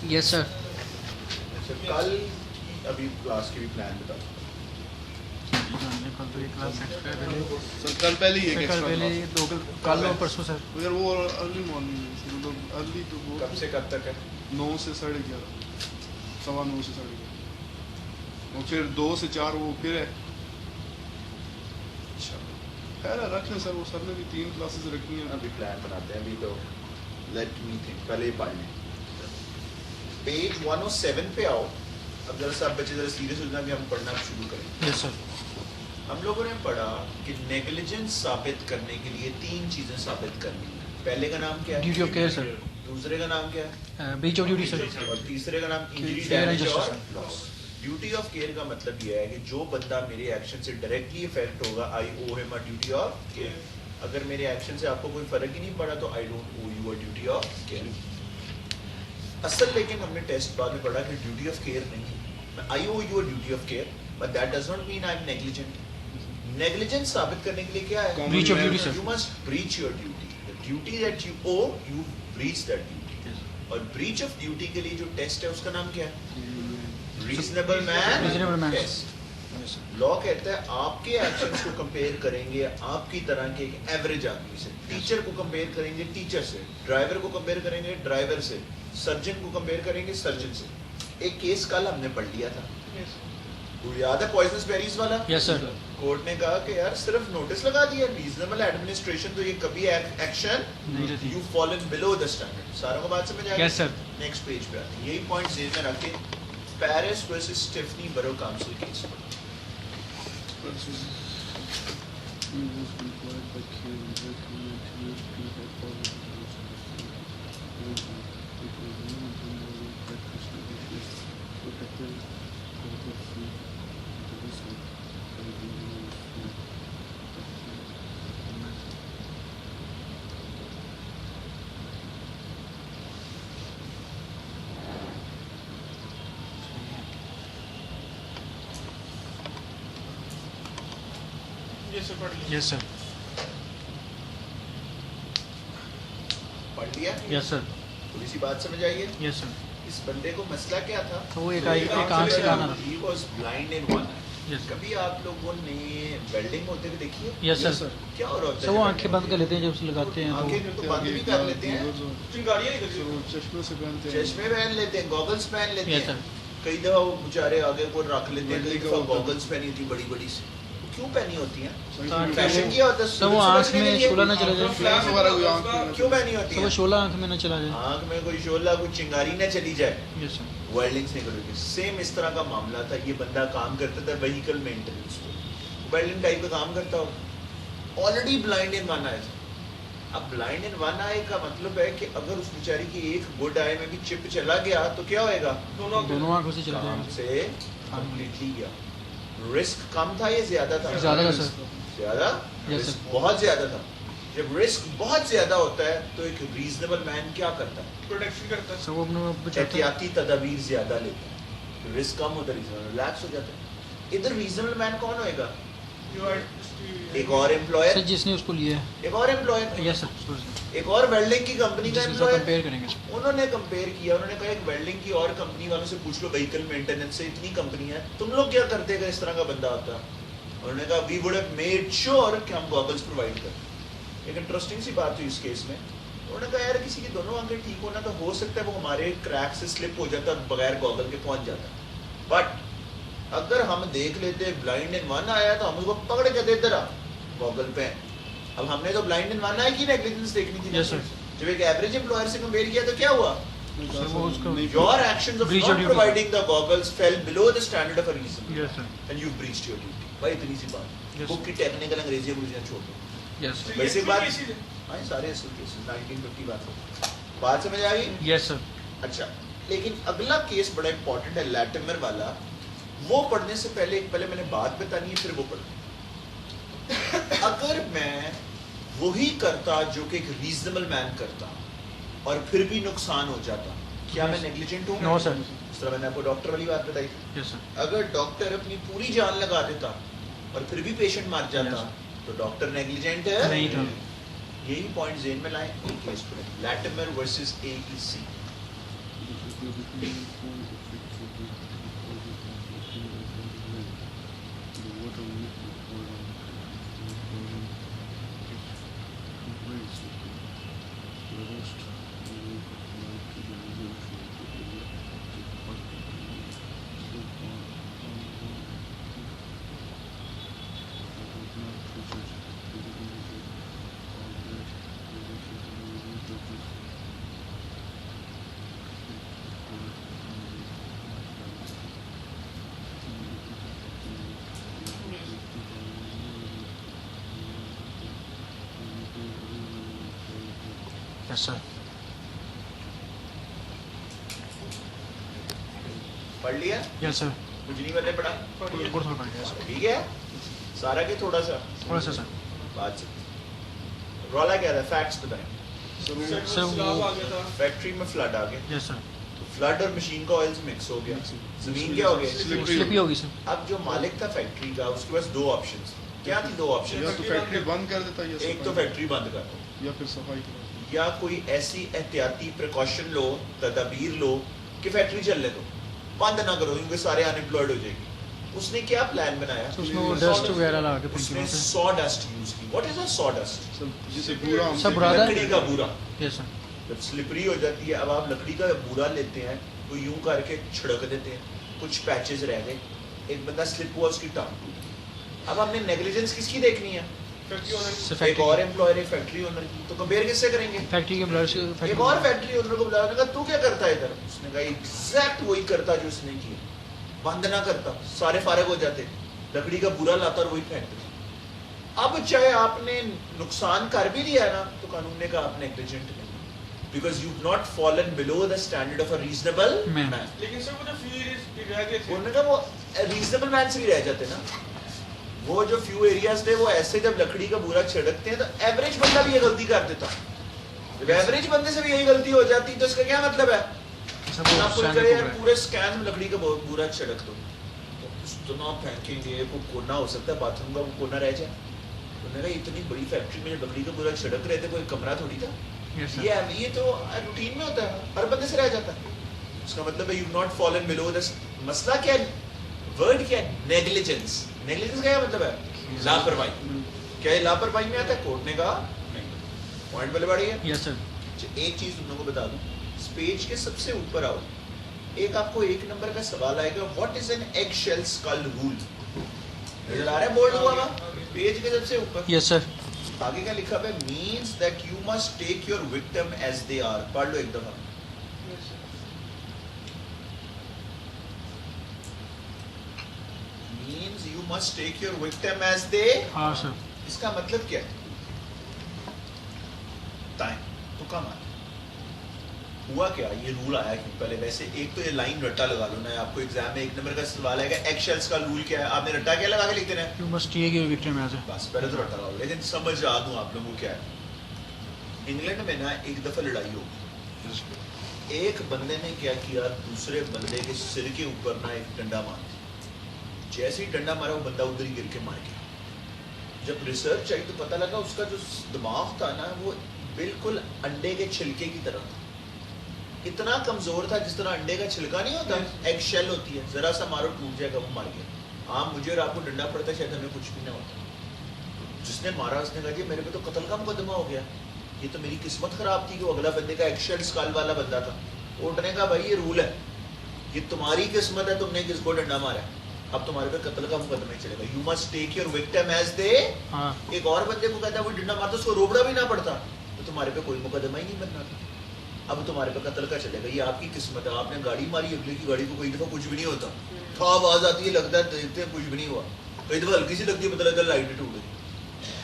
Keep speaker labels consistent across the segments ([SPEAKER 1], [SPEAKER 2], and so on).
[SPEAKER 1] یس سر.
[SPEAKER 2] کل ابھی کلاس کی بھی پلان بتا.
[SPEAKER 3] سر کل پہلے ہی ہے
[SPEAKER 1] کل اور پرسوں سر.
[SPEAKER 3] اگر وہ ارلی مارننگ مطلب ارلی تو وہ
[SPEAKER 2] کب سے کب تک ہے؟
[SPEAKER 3] 9 سے 11:30 9:15 سے 11:30 اور پھر 2 سے 4 وہ پھر ہے.
[SPEAKER 2] اچھا
[SPEAKER 3] خیر ہے رکھ لیں سر, وہ سر نے بھی 3 کلاسز رکھنی ہیں.
[SPEAKER 2] ابھی پلان بناتے ہیں. ابھی تو لیٹ می تھنک پہلے ہی پڑھ لیں. پیج 107 پہ آؤ. اب ذرا سب بچے ذرا سیریس ہو جائیں کہ ہم پڑھنا شروع کریں.
[SPEAKER 1] یس سر.
[SPEAKER 2] ہم لوگوں نے پڑھا کہ نیگلیجنس ثابت کرنے کے لیے 3 چیزیں ثابت کرنی ہیں. پہلے کا نام کیا ہے؟
[SPEAKER 1] Duty of care sir.
[SPEAKER 2] دوسرے کا نام کیا ہے؟
[SPEAKER 1] Breach of duty sir.
[SPEAKER 2] اور تیسرے کا نام انجری,
[SPEAKER 1] Fair and
[SPEAKER 2] ڈیمیج اور
[SPEAKER 1] justice.
[SPEAKER 2] Loss. Duty of care کا مطلب یہ ہے کہ جو بندہ میرے ایکشن سے ڈائریکٹلی افیکٹ ہوگا, آئی او ہم اے ڈیوٹی آف کیئر. اگر میرے ایکشن سے آپ کو کوئی فرق ہی نہیں پڑا تو I don't owe you a duty of care. اصل لیکن ہم نے ٹیسٹ بعد میں پڑھا کہ ڈیوٹی آف کیئر نہیں, I owe you a duty of care, but that does not mean I am negligent. Negligence ثابت کرنے کے لیے کیا ہے؟
[SPEAKER 1] Breach of duty, sir.
[SPEAKER 2] You must breach your duty. The duty that you owe, you breach that duty. اور breach of duty کے لیے جو ٹیسٹ ہے اس کا نام کیا ہے؟ ریزنیبل مین ٹیسٹ. لا کہتا ہے آپ کے ایکشنز کو کمپیئر کریں گے آپ کی طرح کے ایک ایوریج آدمی سے. ٹیچر کو کمپیئر کریں گے ٹیچر سے, ڈرائیور کو کمپیئر کریں گے ڈرائیور سے, سرجن کو کمپیئر کریں گے سرجن سے. ایک کیس کل ہم نے پڑھ لیا تھا, یاد ہے پوائزنس بیریز والا؟
[SPEAKER 1] یس سر.
[SPEAKER 2] کورٹ نے کہا کہ یار صرف نوٹس لگا دیا, ریزنیبل ایڈمنسٹریشن تو یہ کبھی ایکشن
[SPEAKER 1] نہیں رہتی.
[SPEAKER 2] You fallen below the standard. ساروں کو بات سمجھ آ گئی؟
[SPEAKER 1] یس سر.
[SPEAKER 2] نیکسٹ پیج پہ آتے ہیں. یہی پوائنٹ ذہن میں رکھ کے پیرس ورسز اسٹیفنی برو کاؤنسل کیس.
[SPEAKER 1] یس سر.
[SPEAKER 2] پڑھ لیا؟
[SPEAKER 1] یس سر.
[SPEAKER 2] تھوڑی سی بات سمجھ آئیے.
[SPEAKER 1] یس سر.
[SPEAKER 2] اس بندے کو مسئلہ کیا تھا؟
[SPEAKER 1] وہ ایک آنکھ سے لانا تھا.
[SPEAKER 2] He was blind in one eye.
[SPEAKER 1] Yes.
[SPEAKER 2] کبھی آپ لوگوں نے ویلڈنگ ہوتے ہوئے دیکھی ہے؟
[SPEAKER 1] یس سر.
[SPEAKER 2] کیا ہو رہا ہوتا
[SPEAKER 1] سر وہ آنکھیں بند کر لیتے ہیں جب اسے لگاتے ہیں
[SPEAKER 2] آنکھیں تو بند بھی کر لیتے ہیں,
[SPEAKER 3] چشمے سے پہنتے ہیں,
[SPEAKER 2] چشمے پہن لیتے ہیں, گوگلز پہن لیتے
[SPEAKER 1] یس
[SPEAKER 2] ہیں.
[SPEAKER 1] سر.
[SPEAKER 2] کئی دفعہ وہ بیچارے آگے کو رکھ لیتے ہیں, کئی دفعہ گوگلز پہنی ہوتی بڑی بڑی سی. کیوں پہنی ہوتی ہیں؟ فیشن کیا ہوتا ہے؟
[SPEAKER 1] سر وہ آنکھ میں شعلہ نہ چلا جائے.
[SPEAKER 3] فلیش وغیرہ کوئی آنکھ میں
[SPEAKER 2] کیوں پہنی ہوتی
[SPEAKER 1] سر
[SPEAKER 2] ہیں؟
[SPEAKER 1] وہ شعلہ آنکھ میں نہ چلا جائے.
[SPEAKER 2] آنکھ میں کوئی شعلہ کوئی چنگاری نہ چلی جائے,
[SPEAKER 1] یس سر.
[SPEAKER 2] ویلڈنگ سے کرو گے. سیم اس طرح کا معاملہ تھا. یہ بندہ کام کرتا تھا وہیکل مینٹیننس پہ, ویلڈنگ ٹائپ کا کام کرتا ہو, آلریڈی بلائنڈ ان ون آئی. اب بلائنڈ ان ون آئی کا مطلب ہے کہ اگر اس بیچاری کی ایک گڈ آئی میں بھی چپ چلا گیا تو کیا ہوئے گا؟
[SPEAKER 1] دونوں آنکھوں سے چلا
[SPEAKER 2] کام
[SPEAKER 1] جائے.
[SPEAKER 2] سے کمپلیٹلی گیا. رسک کم تھا یا زیادہ تھا؟
[SPEAKER 1] زیادہ تھا سر.
[SPEAKER 2] زیادہ.
[SPEAKER 1] Yes,
[SPEAKER 2] risk
[SPEAKER 1] sir.
[SPEAKER 2] بہت زیادہ تھا. جب رسک بہت زیادہ ہوتا ہے تو ایک ریزنیبل مین کیا کرتا ہے؟
[SPEAKER 4] پروٹیکشن کرتا ہے.
[SPEAKER 1] سر وہ اپنے بچاتا ہے.
[SPEAKER 2] احتیاطی تدابیر زیادہ لیتا ہے. رسک کم ہوتا ہے, ریزنیبل ریلیکس ہو جاتا ہے. ادھر ریزنیبل مین کون ہوئے گا؟ ایک اور امپلائر,
[SPEAKER 1] سر جس نے اس کو لیا ہے.
[SPEAKER 2] ایک اور امپلائر,
[SPEAKER 1] یس سر.
[SPEAKER 2] ایک اور ویلڈنگ کی کمپنی کا
[SPEAKER 1] جس کے ساتھ
[SPEAKER 2] امپلائر.
[SPEAKER 1] کمپیئر کریں گے سر.
[SPEAKER 2] انہوں نے کمپیئر کیا, انہوں نے کہا ایک ویلڈنگ کی اور کمپنی والوں سے پوچھ لو وہیکل مینٹیننس سے اتنی کمپنی ہے, تم لوگ کیا کرتے اگر اس طرح کا بندہ ہوتا؟ انہوں نے کہا we would have made sure کہ ہم گوگلز پرووائڈ کریں. ایک انٹرسٹنگ سی بات ہوئی اس کیس میں. انہوں نے کہا یار کسی کی دونوں آنکھیں ٹھیک ہونا تو ہو سکتا ہے وہ ہمارے کریک سے سلپ ہو جاتا ہے بغیر گوگل کے پہنچ جاتا, بٹ اگر ہم دیکھ لیتے بلائنڈ ان ون آیا تو ہم اس کو پکڑ کے دیتے رہا گوگل پہ. اب ہم نے تو بلائنڈ ان ون آئی کی نیگلیجنس دیکھنی تھی.
[SPEAKER 1] یس سر.
[SPEAKER 2] جب ایک ایوریج امپلائر سے کمپیئر کیا تو کیا ہوا؟
[SPEAKER 1] سر وہ اس کو
[SPEAKER 2] Your actions of
[SPEAKER 1] Breach of
[SPEAKER 2] not
[SPEAKER 1] duty.
[SPEAKER 2] providing the goggles fell below the standard of a reason.
[SPEAKER 1] Yes sir.
[SPEAKER 2] And you breached your duty. بھائی اتنی سی بات.
[SPEAKER 1] Yes,
[SPEAKER 2] بک کی ٹیکنیکل انگریزی انگریزیاں چھوڑ دو.
[SPEAKER 1] یس سر.
[SPEAKER 2] ویسے بات ہاں سارے اصل کیسز 1950 بات سمجھ آ گئی؟
[SPEAKER 1] یس سر.
[SPEAKER 2] اچھا, لیکن اگلا کیس بڑا امپورٹنٹ ہے لیٹمر والا. وہ پڑھنے سے پہلے میں نے بات بتانی ہے پھر وہ پڑھنا. اگر میں وہی کرتا جو کہ ایک ریزنیبل مین کرتا اور پھر بھی نقصان ہو جاتا, کیا میں نیگلیجنٹ ہوں؟
[SPEAKER 1] نو سر.
[SPEAKER 2] اس طرح میں نے آپ کو ڈاکٹر والی بات بتائی تھی.
[SPEAKER 1] یس سر.
[SPEAKER 2] اگر ڈاکٹر اپنی پوری جان لگا دیتا اور پھر بھی پیشنٹ مار جاتا
[SPEAKER 1] Yes.
[SPEAKER 2] تو ڈاکٹر نیگلیجنٹ
[SPEAKER 1] نہیں تھا.
[SPEAKER 2] یہی پوائنٹ ذہن میں لائیں. ایک کیس پڑھیں, لیٹمر ورسز AEC.
[SPEAKER 1] Yes, sir.
[SPEAKER 2] پڑھ لیا
[SPEAKER 1] Yes, sir.
[SPEAKER 2] کچھ نہیں بننے پڑا
[SPEAKER 1] Good for yes, sir.
[SPEAKER 2] ٹھیک ہے سارا کے تھوڑا سا
[SPEAKER 1] تھوڑا سا سر.
[SPEAKER 2] بات سے رولا کیا تھا فیکٹس بتائیں
[SPEAKER 1] سر وہ
[SPEAKER 2] فیکٹری میں فلڈ آ گیا
[SPEAKER 1] یس سر.
[SPEAKER 2] فلڈ اور مشین کا آئل مکس ہو گیا زمین کیا ہو گیا
[SPEAKER 1] سلپی ہوگی سر.
[SPEAKER 2] اب جو مالک تھا فیکٹری کا اس کے پاس دو آپشنز کیا تھی دو
[SPEAKER 3] یا
[SPEAKER 2] آپشنز
[SPEAKER 3] تو فیکٹری بند کر دیتا یا
[SPEAKER 2] ایک تو فیکٹری بند کر دو
[SPEAKER 3] یا پھر صفائی کرو.
[SPEAKER 2] یا کوئی ایسی احتیاطی پریکاشن لو تدابیر لو کہ فیکٹری چلنے دو بند نہ کرو کیونکہ سارے ان امپلائڈ ہو جائے گی. اس نے کیا پلان بنایا
[SPEAKER 1] اس میں وہ ڈسٹ وغیرہ لگا کے
[SPEAKER 2] اس نے
[SPEAKER 1] پنکھے سے.
[SPEAKER 2] سو ڈسٹ یوز کی. What is a sawdust?
[SPEAKER 3] جسے بورا ہم
[SPEAKER 1] سب برادر
[SPEAKER 2] لکڑی کا بورا
[SPEAKER 1] یس سر.
[SPEAKER 2] جب سلپری ہو جاتی ہے اب آپ لکڑی کا بورا لیتے ہیں تو یوں کر کے چھڑک دیتے ہیں کچھ پیچز رہ گئے ایک بندہ سلپ ہوا اس کی ٹانگ ٹوٹ گئی. اب ہم نے نیگلیجنس کس کی دیکھنی ہے ایک اور امپلائر ایک فیکٹری اونر کی تو کمپیئر کس سے کریں گے
[SPEAKER 1] فیکٹری کے بلڈ سے
[SPEAKER 2] ایک اور فیکٹری اونر کو بلانے کا تو کیا کرتا ہے ادھر اس نے کہا ایگزیکٹ وہی کرتا جو اس نے کیا بند نہ کرتا سارے فارغ ہو جاتے لکڑی کا برا لاتا اور وہی پھینکتا. اب چاہے آپ نے نقصان کر بھی لیا نا تو قانون نے کہا آپ نے نیگلیجنٹ نہیں because you've not fallen below the standard of a reasonable man.
[SPEAKER 4] لیکن سر وہ جو فیو رہ گئے تھے
[SPEAKER 2] انہوں نے کہا وہ ریزنیبل مین سے بھی رہ جاتے نا وہ جو فیو ایریاز تھے وہ ایسے جب لکڑی کا بورا چھڑکتے ہیں تو ایوریج بندہ بھی یہ غلطی کر دیتا. جب ایوریج بندے سے بھی یہی غلطی ہو جاتی تو اس کا کیا مطلب ہے آپ کوئی کہے یار پورے اسکین میں لکڑی کا بورا چھڑک دو تو اتنا پھینکیں گے کوئی کونا ہو سکتا ہے باتھ روم کا وہ کونا رہ جائے. انہوں نے کہا اتنی بڑی فیکٹری میں جب لکڑی کا بورا چھڑک رہے تھے کوئی کمرہ تھوڑی تھا یہ تو روٹین میں ہوتا ہے ہر بندے سے رہ جاتا ہے. اس کا مطلب ہے you've not fallen below the مسئلہ کیا ہے ورڈ کیا ہے نیگلیجنس. نیگلیجنس کا کیا مطلب ہے لاپرواہی. کیا یہ لاپرواہی میں آتا ہے کورٹ نے کہا نہیں. پوائنٹ بلے بڑی ہے
[SPEAKER 1] یس سر.
[SPEAKER 2] ایک چیز تم لوگوں کو بتا دوں اس پیج کے سب سے اوپر آؤ ایک آپ کو ایک نمبر کا سوال آئے گا what is an eggshell skull rule. نظر آ رہا ہے بورڈ ہوا ہوا پیج کے سب سے اوپر
[SPEAKER 1] یس سر.
[SPEAKER 2] آگے کیا لکھا ہے means that you must take your victim as they are. پڑھ لو ایک دفعہ. means you must take your victim as they.
[SPEAKER 1] ہاں سر.
[SPEAKER 2] اس کا مطلب کیا ہے بتائیں تو کم آیا ہوا کیا یہ رول آیا کیوں پہلے ویسے ایک تو یہ لائن رٹا لگا لو نا آپ کو ایگزام میں ایک نمبر کا سوال آئے گا ایگ شیلز کا رول کیا ہے آپ نے رٹا کیا لگا کے لکھتے ہیں
[SPEAKER 1] you must take your victim as
[SPEAKER 2] بس پہلے تو رٹا لگا لیکن سمجھ آ دوں آپ لوگوں کو کیا ہے. انگلینڈ میں نا ایک دفعہ لڑائی ہوگی ایک بندے نے کیا کیا دوسرے بندے کے سر کے اوپر نا ایک ڈنڈا مار دیا. جیسے ہی ڈنڈا مارا وہ بندہ ادھر ہی گر کے مار گیا. جب ریسرچ آئی تو پتہ لگا اس کا جو دماغ تھا نا وہ بالکل انڈے کے چھلکے کی طرح تھا. اتنا کمزور تھا جس طرح انڈے کا چھلکا نہیں ہوتا ایک شیل ہوتی ہے ذرا سا مارو ٹوٹ جائے گا وہ مار گیا. ہاں مجھے اور آپ کو ڈنڈا پڑتا شاید ہمیں کچھ بھی نہ ہوتا. جس نے مارا اس نے کہا جی میرے پہ تو قتل کا مقدمہ ہو گیا یہ تو میری قسمت خراب تھی کہ وہ اگلا بندے کا ایک شیل اسکال والا بندہ تھا. کورٹ نے کہا بھائی یہ رول ہے یہ تمہاری قسمت ہے تم نے کس کو ڈنڈا مارا ہے اب تمہارے پہ قتل کا مقدمہ ہی چلے گا. You must take your victim as they. ایک اور بندے کو کہتا ہے وہ ڈنڈا مارتا اس کو روبڑا بھی نہ پڑتا تو تمہارے پہ کوئی مقدمہ ہی نہیں بننا تھا. اب تمہارے پہ قتل کا چلے گا یہ آپ کی قسمت ہے. آپ نے گاڑی ماری اگلے کی گاڑی کو کئی دفعہ کچھ بھی نہیں ہوتا تھا آواز آتی ہے لگتا ہے دیکھتے ہیں کچھ بھی نہیں ہوا. کئی دفعہ ہلکی سی لگتی ہے پتہ لگتا ہے لائٹ ٹوٹ گئی.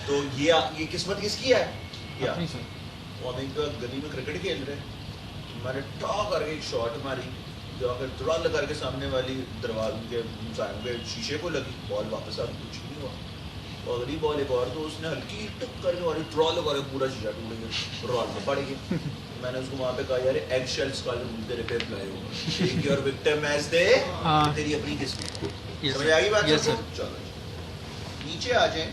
[SPEAKER 2] تو یہ قسمت کس کی ہے وہ ہمیں گلی میں کرکٹ کھیل رہے میں نے ٹا کر کے ایک شاٹ ماری جو اگر ترال کر کے سامنے والی دروازے کے شیشے کو لگی بال واپس آ کچھ نہیں ہوا. اور اگلی بال ایک اور تو اس نے ہلکی ٹک کر کے ماری ٹرال کر کے پورا شیشہ ٹوٹ گیا رال میں پڑ گیا. میں نے اس کو وہاں پہ کہا یار ایگ شیلز کا رول تیرے پہ اپلائی ہوگا. ٹیک یور وکٹم ایز دے تیری اپنی قسمت. سمجھ آ گئی بات؟ چلو نیچے آ جائیں.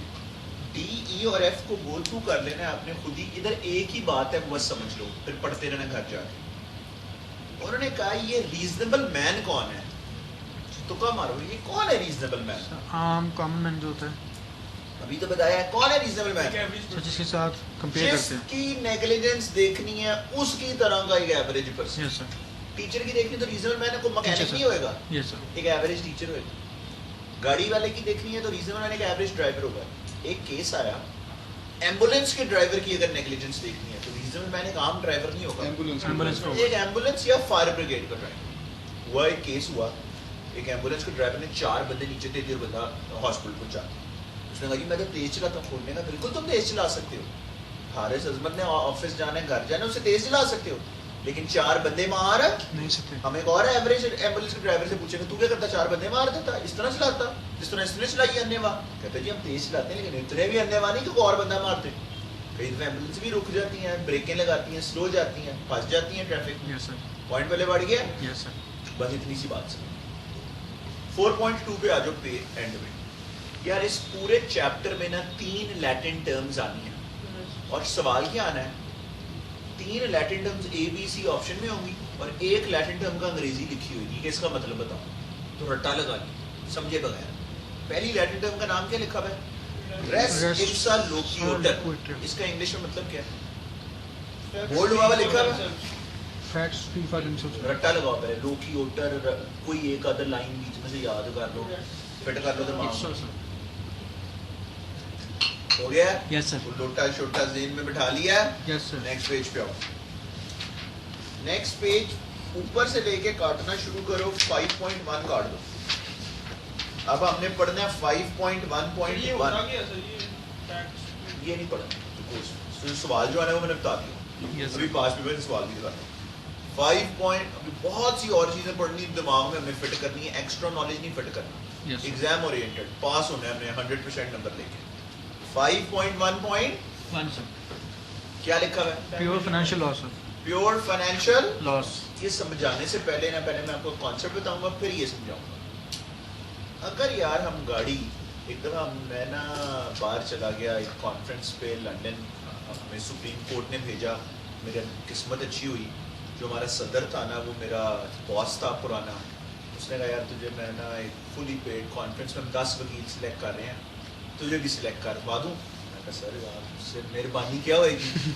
[SPEAKER 2] ڈی ای اور ایف کو گو تھرو کر لینا ہے آپ نے خود ہی. ادھر ایک ہی بات ہے وہ بس سمجھ لو پھر پڑھتے رہنا گھر جا کے. انہوں نے کہا یہ ریزنیبل مین کون ہے؟ تو کہا مارو یہ کون ہے ریزنیبل مین؟
[SPEAKER 1] عام کامن مین جو ہوتا ہے
[SPEAKER 2] ابھی تو بتایا ہے کون ہے ریزنیبل مین؟
[SPEAKER 1] سر جس کے ساتھ کمپیئر
[SPEAKER 2] جس
[SPEAKER 1] کرتے ہیں.
[SPEAKER 2] کی نیگلیجنس دیکھنی ہے اس کی طرح کا ایک ایوریج پرسن.
[SPEAKER 1] یس سر.
[SPEAKER 2] ٹیچر کی دیکھنی تو ریزنیبل مین ہے، کوئی مکینک نہیں ہوئے گا،
[SPEAKER 1] یس سر.
[SPEAKER 2] ایک ایوریج ٹیچر ہوئے گا. گاڑی والے کی دیکھنی ہے تو ریزنیبل مین ایک ایوریج ڈرائیور ہوگا. ایک کیس آیا ایمبولینس کے ڈرائیور کی اگر نیگلیجنس دیکھنی ہے تو ریزنیبل مین ایک عام ڈرائیور نہیں ہوگا،
[SPEAKER 1] ایمبولینس کا
[SPEAKER 2] ایک ایمبولینس یا فائر بریگیڈ کا ڈرائیور. ہوا ایک کیس ہوا، ایک ایمبولینس کے ڈرائیور نے 4 بندے نیچے دے دیے اور بندہ ہاسپٹل پہنچا. اس نے کہا جی میں تو تیز چلاتا ہوں. کھولنے کا بالکل تم تیز چلا سکتے ہو، حارث عظمت نے آفس جانا ہے گھر جانا ہے، اسے تیز چلا سکتے ہو، لیکن 4 بندے مار
[SPEAKER 1] نہیں سکتے.
[SPEAKER 2] ہم ایک اور ایوریج ایمبولینس کے ڈرائیور سے پوچھیں گے تو کیا کرتا؟ 4 بندے مار دیتا، اس طرح چلاتا جس طرح اس نے چلائی انیوا. کہتے جی ہم تیز چلاتے ہیں لیکن اتنے بھی انیوا نہیں کہ کوئی اور بندہ مارتے. کئی دفعہ ایمبولینس بھی رک جاتی ہیں، بریکیں لگاتی ہیں، سلو جاتی ہیں، پھنس جاتی ہیں ٹریفک میں.
[SPEAKER 1] یس سر.
[SPEAKER 2] پوائنٹ پہلے بڑھ گیا.
[SPEAKER 1] یس سر.
[SPEAKER 2] بس اتنی سی بات سر. 4.2 پہ آ جاؤ پہ اینڈ میں. یار اس پورے چیپٹر میں نا 3 لیٹن ٹرمز آنی ہیں اور سوال کیا آنا ہے؟ 3 لیٹن ٹرمز اے بی سی آپشن میں ہوں گی اور ایک لیٹن ٹرم کا انگریزی لکھی ہوئی گی کہ اس کا مطلب بتاؤ. تو رٹا لگا لی سمجھے بغیر. پہلی لیٹن ٹرم کا نام کیا لکھا ہوا ہے؟ ریس اپسا لوکیوٹر. اس کا انگلش میں مطلب کیا ہے؟ بولڈ ہوا لکھا ہوا ہے.
[SPEAKER 1] Facts speak for themselves.
[SPEAKER 2] رٹا لگاؤ پہلے. لوکیوٹر کوئی ایک ادر لائن بیچ میں سے یاد کر لو، فٹ کر لو دماغ
[SPEAKER 1] It's so,
[SPEAKER 2] میں.
[SPEAKER 1] sir.
[SPEAKER 2] ہو گیا؟
[SPEAKER 1] Yes sir.
[SPEAKER 2] لوٹا چھوٹا ذہن میں بٹھا لیا.
[SPEAKER 1] Yes sir.
[SPEAKER 2] نیکسٹ پیج پہ آؤ. نیکسٹ پیج اوپر سے لے کے کاٹنا شروع کرو. 5.1 کاٹ دو. اب ہم نے پڑھنا ہے 5.1.1.
[SPEAKER 4] یہ ہوتا کیا سر یہ facts؟
[SPEAKER 2] یہ نہیں پڑھنا. سوال جو آنا ہے وہ میں نے بتا دیا.
[SPEAKER 1] Yes
[SPEAKER 2] ابھی
[SPEAKER 1] sir.
[SPEAKER 2] 5 منٹ سوال بھی بتا. 5 بہت سی اور چیزیں پڑھنی دماغ میں ہم نے فٹ کرنی ہے. ایکسٹرا نالج نہیں فٹ کرنا.
[SPEAKER 1] Yes sir.
[SPEAKER 2] ایگزام اورینٹڈ پاس ہونا ہے ہم نے 100% نمبر لے کے. 5.1.
[SPEAKER 1] 1 sir.
[SPEAKER 2] کیا لکھا ہوا ہے؟
[SPEAKER 1] Pure financial loss sir.
[SPEAKER 2] Pure financial
[SPEAKER 1] Loss.
[SPEAKER 2] یہ سمجھانے سے پہلے میں آپ کو کانسیپٹ بتاؤں گا پھر یہ سمجھاؤں گا. اگر یار ہم گاڑی ایک دفعہ میں نا باہر چلا گیا ایک کانفرنس پہ لنڈن، ہمیں سپریم کورٹ نے بھیجا. میری قسمت اچھی ہوئی، جو ہمارا صدر تھا نا وہ میرا باس تھا پرانا. اس نے کہا یار تجھے میں نا ایک فلی پیڈ کانفرنس میں 10 وکیل سلیکٹ کر رہے ہیں، تجھے بھی سلیکٹ کروا دوں. میں کہا سر آپ سے مہربانی کیا ہوئے گی.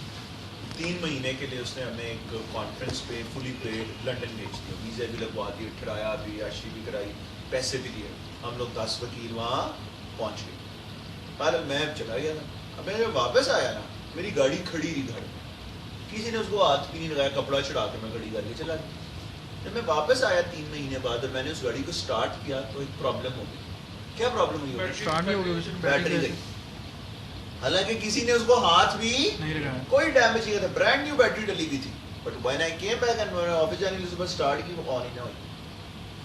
[SPEAKER 2] 3 مہینے کے لیے اس نے ہمیں ایک کانفرنس پہ فلی پیڈ لنڈن بھیج دیا. ویزا بھی لگوا دیے، کرایہ بھی، عیاشی بھی کرائی، پیسے بھی دیے. ہم لوگ 10 وکیل وہاں پہنچ گئے. پر میں چلا گیا نا. اب میں جب واپس آیا نا میری گاڑی کھڑی رہی گھر میں، کسی نے اس کو ہاتھ بھی نہیں لگایا، کپڑا چڑھا کے میں گاڑی کر کے چلا گیا. جب میں واپس آیا 3 مہینے بعد اور میں نے اس گاڑی کو سٹارٹ کیا تو ایک پرابلم ہو گئی. کیا پرابلم ہوئی ہوگی؟
[SPEAKER 1] Start نہیں ہوگی sir.
[SPEAKER 2] بیٹری گئی. حالانکہ کسی نے اس کو ہاتھ بھی
[SPEAKER 1] نہیں لگایا.
[SPEAKER 2] کوئی ڈیمیج نہیں تھا، برانڈ نیو بیٹری ڈلی ہوئی تھی. But when I came back and میں نے آفس جانے کے لیے صبح سٹارٹ کی، وہ آن ہی نہ ہوئی.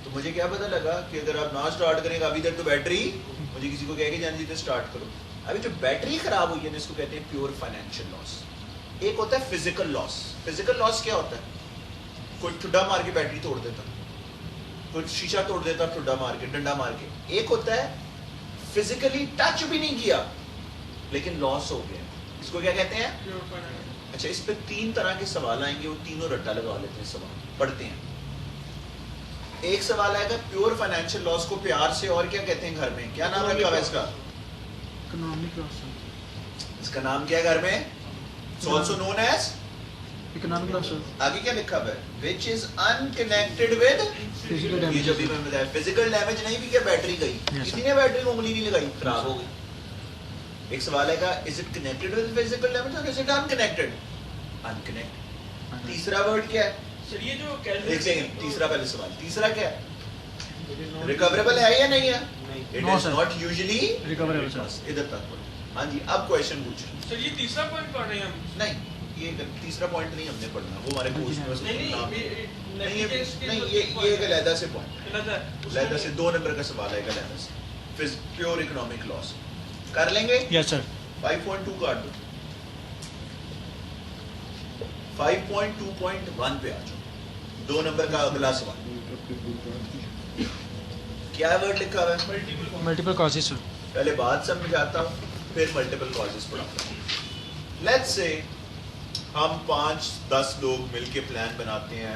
[SPEAKER 2] تو مجھے کیا پتہ لگا کہ اگر آپ نہ سٹارٹ کریں گے ابھی تک تو بیٹری، مجھے کسی کو کہہ کے جانا چاہیے سٹارٹ کرو. ابھی جو بیٹری خراب ہوئی ہے نا اس کو کہتے ہیں پیور فائنینشیل لاس. ایک ہوتا ہے فزیکل لاس. فزیکل لاس کیا ہوتا ہے؟ کوئی ٹھڈا مار کے بیٹری توڑ دیتا، کوئی شیشہ توڑ دیتا ٹھڈا مار کے، ڈنڈا مار کے. ایک ہوتا ہے فزیکلی ٹچ بھی نہیں کیا لیکن لاس ہو گیا. اس کو کیا کہتے ہیں؟
[SPEAKER 4] Pure financial.
[SPEAKER 2] اچھا اس پہ 3 طرح کے سوال آئیں گے، وہ تینوں رٹا لگا لیتے ہیں. سوال پڑھتے ہیں. ایک سوال آئے گا پیور فائنینشیل لاس کو پیار سے اور کیا کہتے ہیں گھر میں؟ کیا نام رکھا ہوا ہے اس کا؟
[SPEAKER 1] Economic loss sir.
[SPEAKER 2] اس کا نام کیا ہے گھر میں؟ It's also known as
[SPEAKER 1] Economic loss sir.
[SPEAKER 2] آگے کیا لکھا ہوا ہے؟ Which is unconnected with
[SPEAKER 1] Physical
[SPEAKER 2] یہ جو بھی
[SPEAKER 1] damage.
[SPEAKER 2] میں بتایا فزیکل ڈیمیج نہیں بھی کیا بیٹری گئی،
[SPEAKER 1] Yes,
[SPEAKER 2] کسی
[SPEAKER 1] sir.
[SPEAKER 2] نے بیٹری کو انگلی نہیں لگائی خراب ہو گئی. ایک سوال ہے گا is it connected with physical damage اور از اٹ انکنیکٹڈ؟ انکنیکٹڈ. تیسرا ورڈ کیا ہے؟
[SPEAKER 4] سر یہ جو
[SPEAKER 2] ایک سیکنڈ، تیسرا پہلے سوال. تیسرا کیا ہے؟ ریکوریبل ہے یا نہیں ہے؟ It
[SPEAKER 1] No,
[SPEAKER 2] is
[SPEAKER 1] sir.
[SPEAKER 2] Not usually
[SPEAKER 1] Recoverable sir.
[SPEAKER 2] ادھر تک پڑھو. ہاں جی اب کویشچن پوچھیں.
[SPEAKER 4] سر یہ تیسرا پوائنٹ پڑھ رہے ہیں ہم.
[SPEAKER 2] نہیں یہ تیسرا پوائنٹ نہیں ہم نے پڑھنا، وہ ہمارے کورس میں
[SPEAKER 4] نہیں
[SPEAKER 2] نام
[SPEAKER 4] نہیں
[SPEAKER 2] نہیں یہ ایک علیحدہ سے پوائنٹ ہے. علیحدہ سے 2 نمبر کا سوال ہے علیحدہ سے. پھر پیور اکنامک لاس کر لیں گے.
[SPEAKER 1] Yes sir.
[SPEAKER 2] 5.2 کاٹ دو. 5.2.1 پہ آ جاؤ. 2 نمبر کا اگلا سوال کیا ورڈ لکھا ہوا ہے؟
[SPEAKER 1] Multiple causes sir.
[SPEAKER 2] پہلے بات سمجھاتا ہوں پھر ملٹیپل کازز پڑھاتا ہوں. لیٹس سے ہم 5-10 لوگ مل کے پلان بناتے ہیں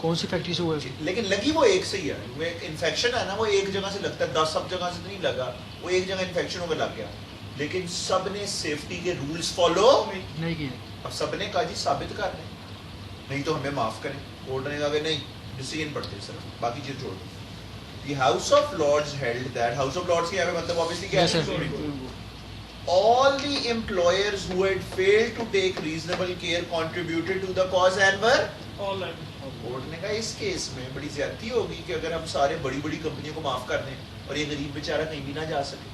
[SPEAKER 1] کون سی فیکٹری سے ہوا ہے؟
[SPEAKER 2] لیکن لگی وہ ایک سے ہی ہے. انفیکشن ہے نا وہ ایک جگہ سے لگتا ہے, 10 سب جگہ سے نہیں لگا, وہ ایک جگہ انفیکشن ہو کے لگ گیا. لیکن سب نے سیفٹی کے رولز فالو
[SPEAKER 1] نہیں کیے.
[SPEAKER 2] اب سب نے کہا جی ثابت کر دیں, نہیں تو ہمیں معاف کریں. کورٹ نے کہا کہ نہیں, ڈیسیژن پڑھتے صرف, باقی چیز چھوڑ دیں. The House of Lords held that, House of Lords کی یہاں پہ مطلب obviously کیا
[SPEAKER 1] Yes, sir.
[SPEAKER 2] ہے, all the employers who had failed to take reasonable care contributed to the cause and were.
[SPEAKER 4] all right.
[SPEAKER 2] Court نے کہا اس case میں بڑی زیادتی ہوگی کہ اگر ہم سارے بڑی بڑی کمپنیوں کو معاف کر دیں اور یہ غریب بیچارہ کہیں بھی نہ جا سکے.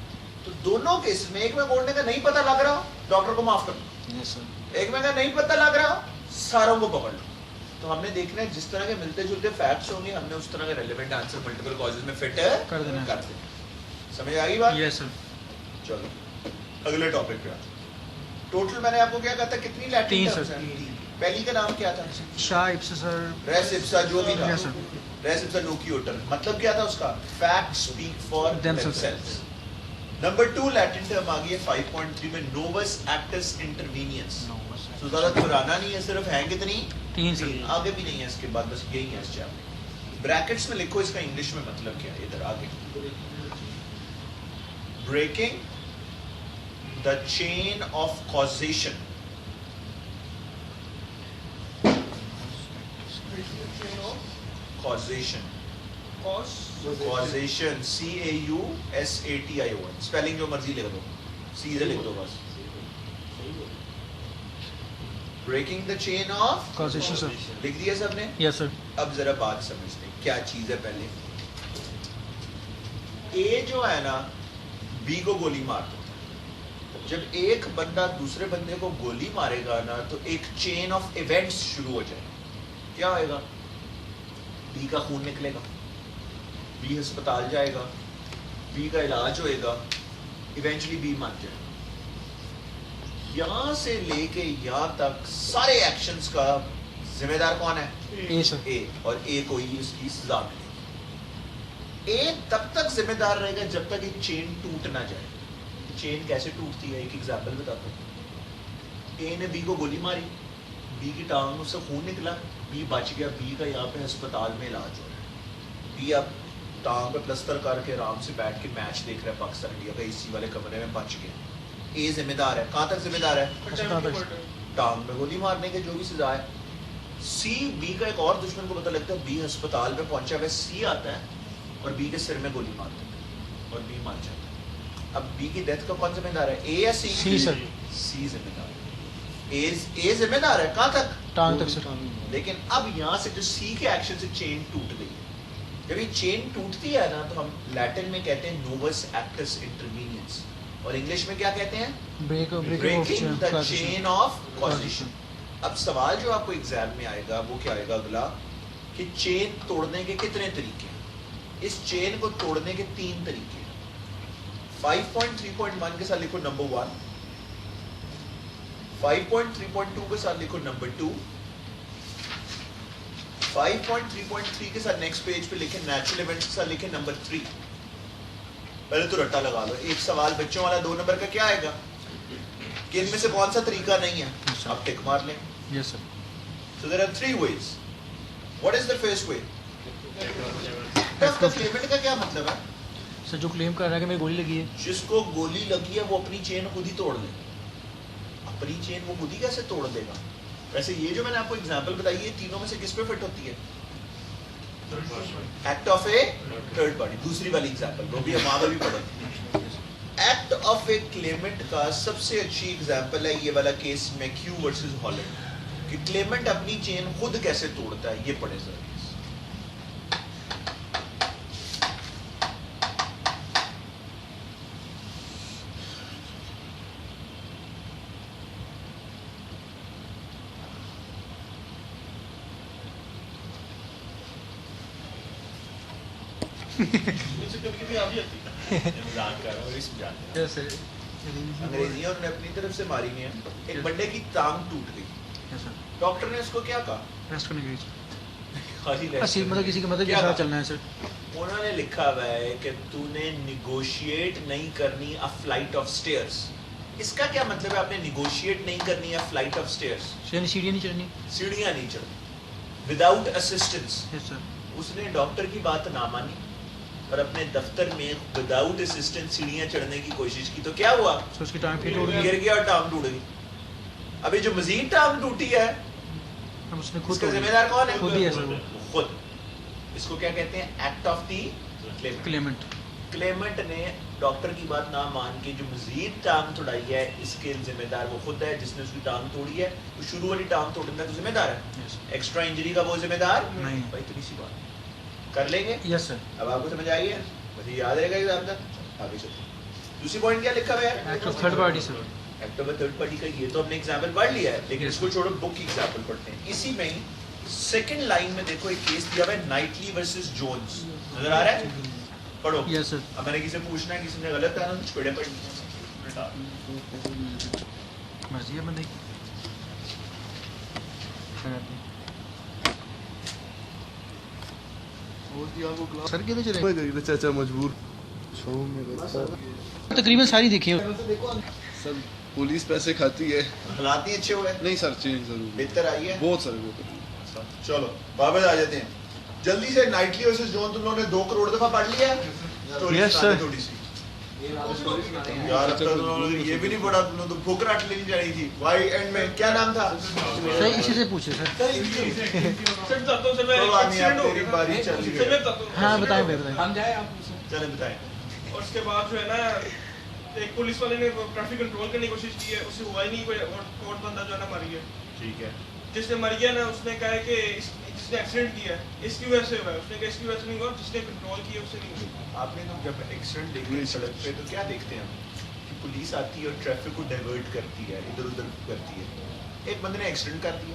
[SPEAKER 2] تو دونوں کیس میں, ایک میں کورٹ نے کہا نہیں پتہ لگ رہا ڈاکٹر کو معاف کر دو,
[SPEAKER 1] Yes, sir.
[SPEAKER 2] ایک میں کہا نہیں پتہ لگ رہا ساروں کو پکڑ لو. تو ہم نے دیکھنا ہے جس طرح کے ملتے جلتے فیکٹس ہوں گے ہم نے اس طرح کا ریلیونٹ آنسر ملٹیپل کازز میں فٹ
[SPEAKER 1] کر دینا.
[SPEAKER 2] کر دینا. سمجھ آ گئی بات؟
[SPEAKER 1] Yes, sir.
[SPEAKER 2] چلو اگلے ٹاپک پہ آتے ہیں. ٹوٹل میں نے آپ کو کیا کہا تھا, کتنی لیٹن
[SPEAKER 1] تین,
[SPEAKER 2] ٹرمز
[SPEAKER 1] sir.
[SPEAKER 2] ہیں؟ پہلی کا نام کیا تھا؟
[SPEAKER 1] شاہ ابسا سر.
[SPEAKER 2] ریس ابسا جو بھی تھا,
[SPEAKER 1] Yes, sir.
[SPEAKER 2] Res ipsa loquitur. مطلب کیا تھا اس کا؟ Fact speak for
[SPEAKER 1] Themselves.
[SPEAKER 2] themselves. Number 2 Latin term آ گئی ہے 5.3 میں, نووس ایکٹس انٹروینئنس. تو زیادہ پرانا نہیں ہے, صرف ہے کتنی؟
[SPEAKER 1] 3 سر.
[SPEAKER 2] آگے بھی نہیں ہے اس کے بعد, بس یہی ہے اس چیپٹر. بریکٹس میں لکھو اس کا انگلش میں مطلب کیا ہے, ادھر آگے. Breaking the chain of causation. causation causation causation spelling جو مرضی لکھ دو, سیدھے لکھ دو بس. breaking the chain of
[SPEAKER 1] Causation, sir.
[SPEAKER 2] لکھ دیا سب نے.
[SPEAKER 1] Yes, sir.
[SPEAKER 2] اب ذرا بات سمجھتے ہیں کیا چیز ہے. پہلے اے جو ہے نا بی کو گولی مار دو. جب ایک بندہ دوسرے بندے کو گولی مارے گا نا تو ایک چین آف ایونٹس شروع ہو جائے. کیا ہوئے گا؟ بی کا خون نکلے گا, بی ہسپتال جائے گا, بی کا علاج ہوئے گا, ایونچولی بی مر جائے گا. یہاں سے لے کے یہاں تک سارے ایکشنز کا ذمہ دار کون ہے؟
[SPEAKER 1] اے سر.
[SPEAKER 2] اے. اور اے کو ہی اس کی سزا ملے گی. اے تب تک ذمہ دار رہے گا جب تک یہ چین ٹوٹ نہ جائے. چین کیسے ٹوٹتی ہے ایک ایگزامپل بتاتا ہوں. اے نے بی کو گولی ماری, بی کی ٹانگ میں سے خون نکلا, بی بچ گیا, بی کا یہاں پہ ہسپتال میں علاج ہو رہا ہے. بی اب ٹانگ پہ پلسٹر کر کے آرام سے بیٹھ کے میچ دیکھ رہا ہے پاکستان انڈیا کا, اسی والے کمرے میں بچ گیا. اے ذمہ دار ہے. کہاں تک ذمہ دار ہے؟ ٹانگ میں گولی مارنے کے جو بھی سزا ہے. سی بی کا ایک اور دشمن کو پتہ لگتا ہے, بی ہسپتال میں پہنچا ہوا, سی آتا ہے اور بی کے سر میں گولی مار دیتا ہے اور بی مر جاتا ہے. اب بی کی ڈیتھ کا کون ذمہ دار ہے, اے یا سی؟
[SPEAKER 1] سی سر.
[SPEAKER 2] سی ذمہ دار ہے. اے ذمہ دار ہے کہاں تک؟
[SPEAKER 1] ٹانگ تک سر.
[SPEAKER 2] لیکن اب یہاں سے جو سی کے ایکشن سے چین ٹوٹ گئی, جب یہ چین ٹوٹتی ہے نا تو ہم لیٹن میں کہتے ہیں نووس ایکٹس انٹروینئنس, اور انگلش میں کیا کہتے ہیں؟ Breaking the chain of causation. اب سوال جو آپ کو ایگزام میں آئے گا وہ کیا آئے گا اگلا, کہ چین توڑنے کے کتنے طریقے ہیں. اس چین کو توڑنے کے 3 طریقے ہیں. 5.3.1 کے ساتھ لکھو نمبر 1, 5.3.2 کے ساتھ لکھو نمبر 2, 5.3.3 کے ساتھ نیکسٹ پیج پہ لکھیں نیچرل ایونٹس کے ساتھ لکھیں نمبر 3. پہلے تو رٹا لگا لو. ایک سوال بچوں والا 2 نمبر کا کیا آئے گا کہ ان میں سے کون سا طریقہ نہیں ہے, اب ٹک مار لیں.
[SPEAKER 1] Yes, sir.
[SPEAKER 2] So there are 3 ways. What is the first way? اس کا کلیمنٹ کا کیا مطلب ہے؟
[SPEAKER 1] سر جو کلیم کر رہا ہے کہ میری گولی لگی ہے,
[SPEAKER 2] جس کو گولی لگی ہے وہ اپنی چین خود ہی توڑ لے. اپنی چین وہ خود ہی کیسے توڑ دے گا؟ ویسے یہ جو میں نے آپ کو ایگزامپل بتائی ہے تینوں میں سے کس پہ فٹ ہوتی ہے؟ Act of a third party. دوسری والی ایگزامپل وہ بھی ہم آگے بھی پڑھیں. ایکٹ آف اے کلیمنٹ کا سب سے اچھی ایگزامپل ہے یہ والا کیس میکیو ورسز ہالینڈ, کہ کلیمنٹ اپنی چین خود کیسے توڑتا ہے. یہ پڑھے ذرا.
[SPEAKER 1] Yes, sir.
[SPEAKER 2] انگریزیوں نے اپنی طرف سے ماری نہیں ہے. ایک بندے کی ٹانگ ٹوٹ گئی,
[SPEAKER 1] Yes, sir.
[SPEAKER 2] ڈاکٹر نے اس کو کیا کہا؟
[SPEAKER 1] ریسٹ کرنے گئی.
[SPEAKER 2] خالی
[SPEAKER 1] مطلب کسی کی مدد کے ساتھ چلنا ہے سر.
[SPEAKER 2] انہوں نے لکھا ہوا ہے کہ تو نے نیگوشیٹ نہیں کرنی a flight of stairs. اس کا کیا مطلب ہے؟ آپ نے نیگوشیٹ نہیں کرنی ہے فلائٹ آف اسٹیئرس،
[SPEAKER 1] یعنی سیڑھیاں نہیں چڑھنی.
[SPEAKER 2] سیڑھیاں نہیں چڑھنی وداؤٹ اسسٹنس.
[SPEAKER 1] یس سر.
[SPEAKER 2] اس نے ڈاکٹر کی بات نہ مانی اور اپنے دفتر میں وداؤٹ اسسٹنس سیڑھیاں چڑھنے کی کوشش کی تو کیا ہوا؟
[SPEAKER 1] اس کی ٹانگ پھر ٹوٹ گئی.
[SPEAKER 2] گر گیا اور ٹانگ ٹوٹ گئی. ابھی جو مزید ٹانگ ٹوٹی ہے
[SPEAKER 1] اب اس نے
[SPEAKER 2] اس
[SPEAKER 1] خود
[SPEAKER 2] کا ذمہ دار کون ہے؟
[SPEAKER 1] خود ہی ہے سر.
[SPEAKER 2] خود. اس کو کیا کہتے ہیں؟ Act of the
[SPEAKER 1] claimant.
[SPEAKER 2] Claimant نے ڈاکٹر کی بات نہ مان کے جو مزید ٹانگ توڑائی ہے اس کے ذمہ دار وہ خود ہے جس نے اس کی ٹانگ توڑی ہے. تو شروع والی ٹانگ توڑنے کا تو ذمہ دار ہے، ایکسٹرا انجری کا وہ ذمہ دار
[SPEAKER 1] نہیں.
[SPEAKER 2] بھائی اتنی سی بات کر لیں گے.
[SPEAKER 1] یس سر.
[SPEAKER 2] اب آپ کو سمجھ آئی ہے؟ مجھے یاد رہے گا ایگزام تک. آگے چلتے ہیں. دوسری پوائنٹ کیا لکھا ہوا ہے؟
[SPEAKER 1] Act of third party sir.
[SPEAKER 2] Act of third party کا یہ تو ہم نے ایگزامپل پڑھ لیا ہے، لیکن اس کو چھوڑو بک کی ایگزامپل پڑھتے ہیں. اسی میں سیکنڈ لائن میں دیکھو ایک کیس دیا ہوا ہے نائٹلی ورسز جونز. نظر آ رہا ہے؟ پڑھو.
[SPEAKER 1] یس سر.
[SPEAKER 2] اب میں نے کسی سے پوچھنا ہے، کسی نے غلط ہے نا تو چھوڑے پڑھ.
[SPEAKER 1] مرضی ہے بندے کی. سر کدھر چلے؟
[SPEAKER 3] چاچا مجبور
[SPEAKER 1] تقریباً ساری دیکھی ہے
[SPEAKER 3] سر. پولیس پیسے کھاتی ہے.
[SPEAKER 2] حالات نہیں اچھے ہوئے؟
[SPEAKER 3] نہیں سر، چینج ضرور
[SPEAKER 2] بہتر آئی ہے
[SPEAKER 3] بہت سارے.
[SPEAKER 2] چلو واپس آ جاتے ہیں جلدی سے. نائٹلی ورسز جون تم لوگوں نے 2 کروڑ دفعہ پڑھ لیا ہے.
[SPEAKER 1] Yes, sir.
[SPEAKER 2] تھوڑی سی یار اب تک تم لوگوں نے یہ بھی نہیں پڑھا. تم لوگوں تو بھوک رٹ لینی چاہیے تھی. وائی اینڈ میں کیا نام تھا؟
[SPEAKER 1] سر اسی سے پوچھے سر.
[SPEAKER 4] سر بتاتا ہوں سر، میں
[SPEAKER 2] چلو آنی آپ
[SPEAKER 4] ایکسیڈنٹ ہو
[SPEAKER 2] تیری
[SPEAKER 4] گیا.
[SPEAKER 2] باری چل رہی
[SPEAKER 4] سر میں
[SPEAKER 2] ہے.
[SPEAKER 4] بتاتا ہوں.
[SPEAKER 1] ہاں بتائیں بتائیں.
[SPEAKER 5] ہم جائیں آپ
[SPEAKER 2] چلیں بتائیں.
[SPEAKER 4] اور اس کے بعد جو ہے نا ایک پولیس والے نے ٹریفک کنٹرول کرنے کی کوشش کی ہے، اس سے ہوا ہی نہیں. کوئی اور بندہ جو ہے نا مر گیا.
[SPEAKER 2] ٹھیک ہے.
[SPEAKER 4] جس نے مر گیا نا اس نے کہا ہے کہ جس نے ایکسیڈنٹ کیا ہے اس کی وجہ سے ہوا ہے. اس نے کہا اس کی وجہ سے نہیں ہوا، جس نے کنٹرول کیا اس سے نہیں ہوا.
[SPEAKER 2] آپ نے جب ایکسیڈنٹ دیکھتے ہیں سڑک پہ تو کیا دیکھتے ہیں کہ پولیس آتی ہے اور ٹریفک کو ڈائیورٹ کرتی ہے، ادھر ادھر کرتی ہے. ایک بندے نے ایکسیڈنٹ کر دیا،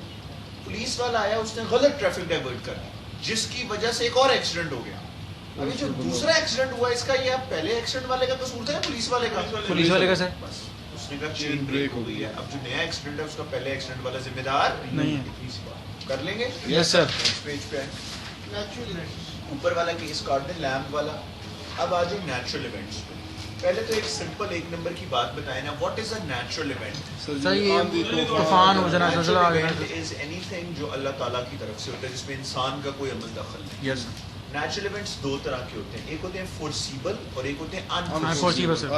[SPEAKER 2] پولیس والا آیا اس نے غلط ٹریفک ڈائیورٹ کر دی جس کی وجہ سے ایک اور ایکسیڈنٹ ہو گیا. ابھی جو دوسرا ایکسیڈنٹ ہوا اس کا یہ پہلے ایکسیڈنٹ والے کا قصور تھا یا پولیس والے کا؟
[SPEAKER 1] پولیس والے کا سر.
[SPEAKER 2] بس اس نے کہا چین بریک ہو گئی ہے. اب جو نیا ایکسیڈنٹ ہے اس کا پہلے ایکسیڈنٹ والا ذمہ دار
[SPEAKER 1] نہیں ہے.
[SPEAKER 2] اتنی سی بات کر لیں گے.
[SPEAKER 1] یس سر.
[SPEAKER 2] نیکسٹ پیج پہ اوپر والا کیس کاٹ دیں، لیمپ والا. اب آ جائیں نیچرل ایونٹس پہ. پہلے تو ایک سمپل 1 نمبر کی بات بتائیں نا. What is a natural event?
[SPEAKER 1] Sir یہ طوفان ہو جانا، زلزلہ آ جانا.
[SPEAKER 2] از اینی تھنگ جو اللہ تعالیٰ کی طرف سے ہوتا ہے جس میں انسان کا کوئی عمل دخل نہیں.
[SPEAKER 1] یس.
[SPEAKER 2] نیچرل ایونٹس 2 طرح کے ہوتے ہیں، ایک ہوتے ہیں فورسیبل اور ایک ہوتے ہیں
[SPEAKER 1] Unforeseeable, sir.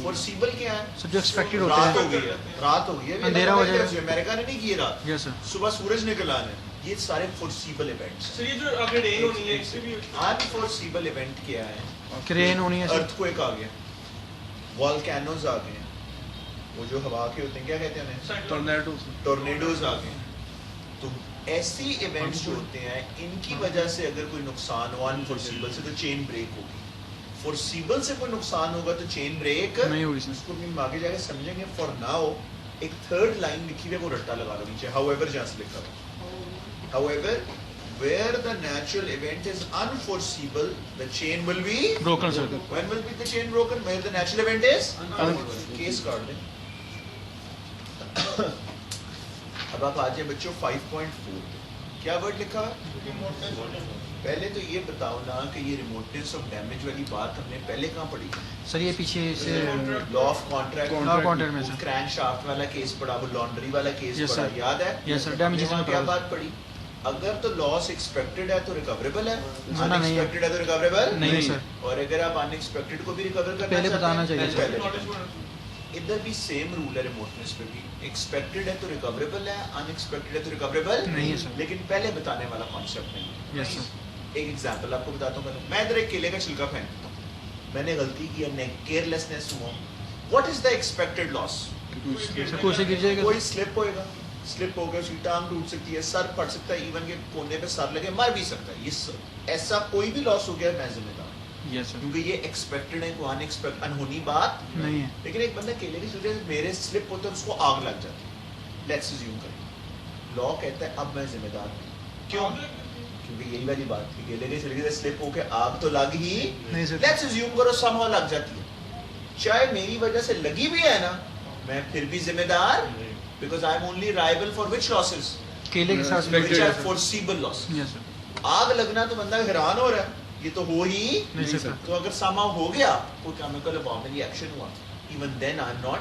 [SPEAKER 2] فورسیبل کیا ہے؟
[SPEAKER 1] سر جو ایکسپیکٹڈ ہوتے
[SPEAKER 2] رات
[SPEAKER 1] ہیں.
[SPEAKER 2] ہو گئی ہے، رات ہو گئی ہے،
[SPEAKER 1] اندھیرا ہو جائے گا.
[SPEAKER 2] امریکہ نے نہیں کی رات.
[SPEAKER 1] یس سر.
[SPEAKER 2] صبح سورج نکل آنا ہے. یہ سارے فورسیبل ایونٹس.
[SPEAKER 4] سر یہ جو آگے رین ہونی ہے اس سے بھی
[SPEAKER 2] انفورسیبل ایونٹ کیا ہے؟
[SPEAKER 1] کرین ہونی ہے سر.
[SPEAKER 2] ارتھ کوئک آ گیا، والکینوز آ گئے، وہ جو ہوا کے ہوتے ہیں کیا کہتے ہیں انہیں؟
[SPEAKER 3] ٹورنیڈو.
[SPEAKER 2] ٹورنیڈوز آ گئے. تو ایسی ایونٹس جو ہوتے ہیں ان کی وجہ سے اگر کوئی نقصان ہو انفورسیبل سے تو چین بریک ہوگی. فورسیبل سے کوئی نقصان ہوگا تو چین بریک
[SPEAKER 1] نہیں ہوگی سر.
[SPEAKER 2] اس کو بھی آگے جا کے سمجھیں گے. فار ناؤ ایک 3rd لائن لکھی ہوئی ہے، وہ رٹا لگا لو نیچے. ہاؤ ایور جہاں سے لکھا ہوا how ever where the natural event is unforeseeable the chain will be
[SPEAKER 1] Broken, sir.
[SPEAKER 2] when will be the chain broken? Where the natural event is case کاٹ دیں. اب آپ آ جائیں بچوں 5.4 کیا ورڈ لکھا ہے؟ پہلے تو یہ بتاؤ نا کہ یہ ریموٹنس آف ڈیمیج والی بات ہم نے پہلے کہاں پڑھی؟
[SPEAKER 1] سر یہ پیچھے سے
[SPEAKER 2] law of contract.
[SPEAKER 1] Law of contract میں سر
[SPEAKER 2] کرینک شافٹ والا کیس پڑھا، وہ لانڈری والا کیس
[SPEAKER 1] Yes,
[SPEAKER 2] پڑھا،
[SPEAKER 1] sir.
[SPEAKER 2] یاد ہے؟
[SPEAKER 1] یس سر. ڈیمیجز میں
[SPEAKER 2] کیا بات پڑھی؟ اگر تو لاس ایکسپیکٹڈ ہے تو ریکوریبل ہے،
[SPEAKER 1] نہیں
[SPEAKER 2] ان
[SPEAKER 1] ہے.
[SPEAKER 2] ایکسپیکٹڈ ہے تو ریکوریبل
[SPEAKER 1] نہیں سر.
[SPEAKER 2] اور اگر آپ ان ایکسپیکٹڈ کو بھی ریکور کرنا
[SPEAKER 1] پہلے بتانا چاہیے سر.
[SPEAKER 2] ادھر بھی سیم رول ہے ریموٹنس پہ بھی. ایکسپیکٹڈ ہے تو ریکوریبل ہے، ان ایکسپیکٹڈ ہے تو ریکوریبل
[SPEAKER 1] نہیں ہے سر.
[SPEAKER 2] لیکن پہلے بتانے والا کانسیپٹ نہیں ہے.
[SPEAKER 1] یس سر.
[SPEAKER 2] ایک ایگزامپل آپ کو بتاتا ہوں. میں ادھر ایک کیلے کا چھلکا پھینکتا ہوں، میں نے غلطی کی ہے، کیئرلیسنس ہوا. واٹ از دا ایکسپیکٹڈ لاس؟
[SPEAKER 1] سر کوئی سے گر جائے گا.
[SPEAKER 2] کوئی سلپ ہوئے گا، سلپ ہو گیا، اس کی ٹانگ ٹوٹ سکتی ہے، سر پھٹ سکتا ہے، ایون کے کونے پہ سر لگے مر بھی سکتا ہے. یہ ایسا کوئی بھی لاس ہو گیا میں ذمہ دار ہوں،
[SPEAKER 1] یس سر.
[SPEAKER 2] کیونکہ یہ ایکسپیکٹڈ ہے، کوئی انہونی بات
[SPEAKER 1] نہیں ہے.
[SPEAKER 2] لیکن ایک بندہ کیلے کی چھلکے سے میرے سلپ ہوتا ہے اس کو آگ لگ جاتی ہے. لیٹس اسیوم کریں لا کہتا ہے اب میں ذمہ دار ہوں. کیوں؟ کیونکہ یہی والی بات تھی، کیلے کے چھلکے سے سلپ ہو کے آگ تو لگ ہی
[SPEAKER 1] نہیں سر.
[SPEAKER 2] لیٹس اسیوم کرو سم ہاؤ لگ جاتی ہے. چاہے میری وجہ سے لگی بھی ہے نا، میں پھر بھی ذمہ دار because I am only liable for which losses?
[SPEAKER 1] کیلے کے ساتھ
[SPEAKER 2] Which are foreseeable losses.
[SPEAKER 1] یس سر.
[SPEAKER 2] آگ لگنا تو بندہ حیران ہو رہا ہے، یہ تو ہو ہی
[SPEAKER 1] نہیں سر.
[SPEAKER 2] تو اگر ساما ہو گیا کوئی کیمیکل عواملی ایکشن ہوا، even then I am not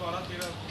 [SPEAKER 4] 12-13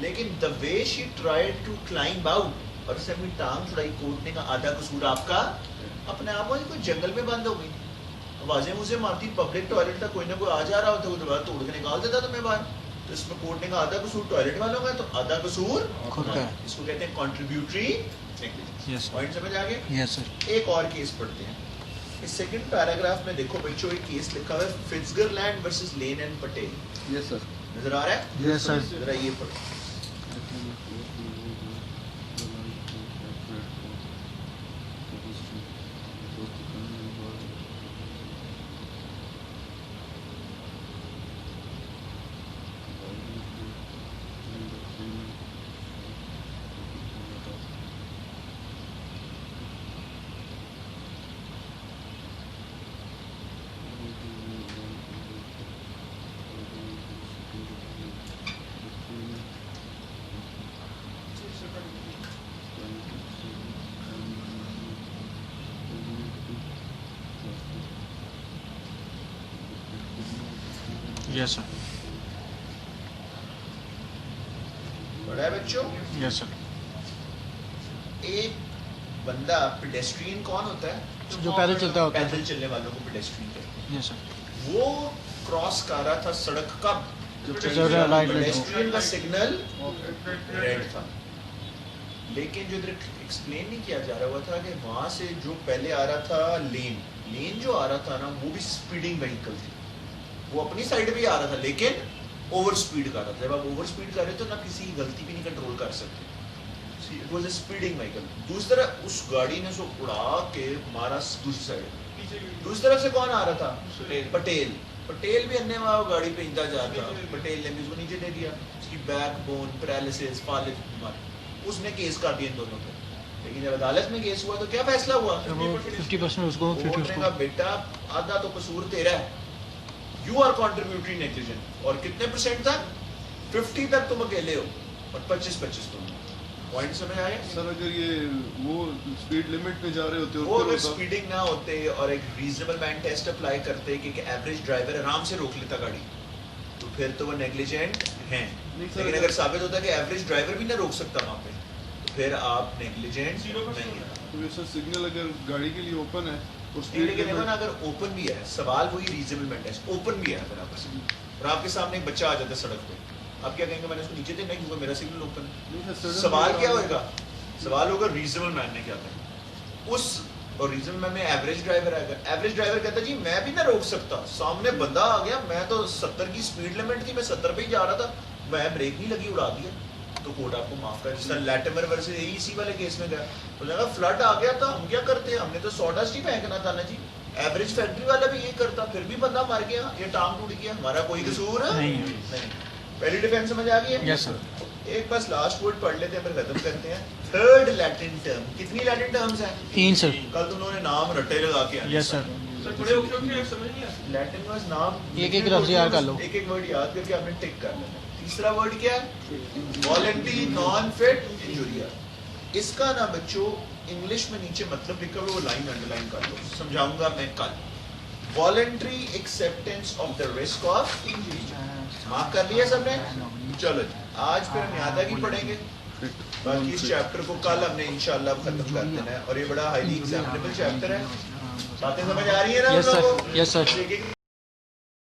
[SPEAKER 2] لیکن the way she tried to climb out اور اسے اپنی ٹانگ چھڑائی کوٹنے کا آدھا قصور آپ کا اپنے آپ کو کوئی جنگل میں بند ہو گئی آوازیں مجھے مارتی پبلک ٹوائلٹ تھا کوئی نہ کوئی آ جا رہا ہوتا کوئی توڑ کے نکال دیتا تمہیں باہر تو اس میں کوٹنے کا آدھا قصور ٹوائلٹ والوں کا تو آدھا قصور
[SPEAKER 1] خود کا ہے.
[SPEAKER 2] اس کو کہتے ہیں کنٹریبیوٹری
[SPEAKER 1] Yes, sir.
[SPEAKER 2] پوائنٹ سمجھ آ گئے.
[SPEAKER 1] یس سر.
[SPEAKER 2] ایک اور کیس پڑھتے ہیں اس سیکنڈ پیراگراف میں دیکھو بچوں ایک کیس لکھا ہوا ہے Fitzgerald versus Lane and Patel
[SPEAKER 3] yes sir.
[SPEAKER 2] نظر آ رہا ہے
[SPEAKER 1] یس سر.
[SPEAKER 2] ذرا یہ پڑھو.
[SPEAKER 1] یس سر.
[SPEAKER 2] پڑھا ہے بچوں.
[SPEAKER 1] یس سر.
[SPEAKER 2] ایک بندہ پیڈیسٹرین کون ہوتا ہے
[SPEAKER 1] جو پیدل چلتا ہوتا ہے.
[SPEAKER 2] پیدل چلنے والوں کو پیڈیسٹرین کہتے ہیں.
[SPEAKER 1] یس سر.
[SPEAKER 2] وہ کراس کر رہا تھا سڑک کب
[SPEAKER 1] جب رائٹ لائٹ
[SPEAKER 2] پیڈیسٹرین کا سگنل ریڈ تھا لیکن جو ادھر ایکسپلین نہیں کیا جا رہا ہوا تھا کہ وہاں سے جو پہلے آ رہا تھا لین جو آ رہا تھا نا وہ بھی سپیڈنگ وہیکل تھی وہ اپنی سائڈ بھی آ رہا تھا لیکن اوور سپیڈ کر رہا تھا. جب آپ اوور سپیڈ کر رہے تو نہ کسی غلطی بھی نہیں کنٹرول کر سکتے. It was a speeding vehicle. دوسری طرف اس گاڑی نے سو اڑا کے مارا دوسری سائڈ. دوسری طرف سے کون آ رہا تھا پٹیل بھی اننے وہاں گاڑی پہ انتا جا رہا تھا. پٹیل نے بھی اس کو نیچے دے دیا. اس کی بیک بون پیرالسس فالج بیماری اس نے کیس کاٹ دیا ان دونوں پہ. لیکن جب عدالت میں کیس ہوا تو کیا فیصلہ ہوا
[SPEAKER 1] 50% اس کو 50
[SPEAKER 2] کورٹ
[SPEAKER 1] اس
[SPEAKER 2] نے
[SPEAKER 1] کو.
[SPEAKER 2] کہا بیٹا آدھا تو قصور تیرا ہے یو آر کنٹریبیوٹری نیگلیجنٹ اور کتنے پرسنٹ تک 50 تک تم اکیلے ہو اور 25 تم. پوائنٹ سمجھ آئے
[SPEAKER 3] سر اگر یہ وہ اسپیڈ لمٹ پہ جا رہے ہوتے
[SPEAKER 2] وہ اگر اسپیڈنگ نہ ہوتے اور ایک ریزنیبل مین ٹیسٹ اپلائی کرتے کہ ایک ایوریج ڈرائیور آرام سے روک لیتا گاڑی تو پھر تو وہ نیگلیجنٹ ہیں. لیکن اگر ثابت ہوتا کہ ایوریج ڈرائیور بھی نہ روک سکتا وہاں پہ تو پھر آپ نیگلیجنٹ نہیں.
[SPEAKER 3] سر سگنل اگر گاڑی کے لیے اوپن ہے
[SPEAKER 2] لیکن اگر اوپن بھی ہے سوال وہی ریزنیبل مین ٹیسٹ اوپن بھی ہے اگر آپ اور آپ کے سامنے ایک بچہ آ جاتا ہے سڑک پہ آپ کیا کہیں گے میں نے اس کو نیچے دینا کیونکہ میرا سگنل اوپن ہے. سوال کیا ہوگا سوال ہوگا ریزنیبل مین نے کیا کہا اس اور ریزنیبل مین میں ایوریج ڈرائیور آئے گا. ایوریج ڈرائیور کہتا ہے جی میں بھی نہ روک سکتا سامنے بندہ آ گیا میں تو 70 کی اسپیڈ لمٹ تھی میں 70 پہ ہی جا رہا تھا میں بریک نہیں لگی اڑا دیا تو کورٹ آپ کو معاف کر. جس طرح لیٹمر ورسز اسی والے کیس میں گیا تو لگا فلڈ آ گیا تھا ہم کیا کرتے ہم نے تو سوڈسٹ ہی پھینکنا تھا نا جی. ایوریج فیکٹری والا بھی یہ کرتا پھر بھی بندہ مر گیا یہ ٹانگ ٹوٹ گیا ہمارا کوئی قصور
[SPEAKER 1] نہیں.
[SPEAKER 2] پہلی ڈیفینس سمجھ آ گئی ہے.
[SPEAKER 1] یس سر.
[SPEAKER 2] ایک بس لاسٹ ورڈ پڑھ لیتے ہیں پھر ختم کرتے ہیں. تھرڈ لیٹن ٹرم کتنی لیٹن ٹرمز ہیں
[SPEAKER 1] 3 سر.
[SPEAKER 2] کل تم لوگوں نے نام رٹے لگا کے
[SPEAKER 1] یس سر.
[SPEAKER 2] لیٹن واز نام
[SPEAKER 1] ایک لفظ یاد کر لو.
[SPEAKER 2] ایک ورڈ یاد کر کے آپ نے ٹک کر لینا. تیسرا ورڈ کیا ہے والنٹری نان فٹ انجوریا. اس کا نا بچوں انگلش میں نیچے مطلب لکھا ہوا وہ لائن انڈر لائن کر لو سمجھاؤں گا میں کل. Voluntary acceptance of the risk of mark کر لیا سب نے. چلو آج پھر ہم یاد کی پڑھیں گے باقی اس چیپٹر کو کل ہم نے انشاءاللہ ختم کر دینا ہے اور یہ بڑا ہائیلی ایگزامپلیبل چیپٹر ہے. باتیں سمجھ آ رہی ہیں نا
[SPEAKER 1] یس سر. یس سر.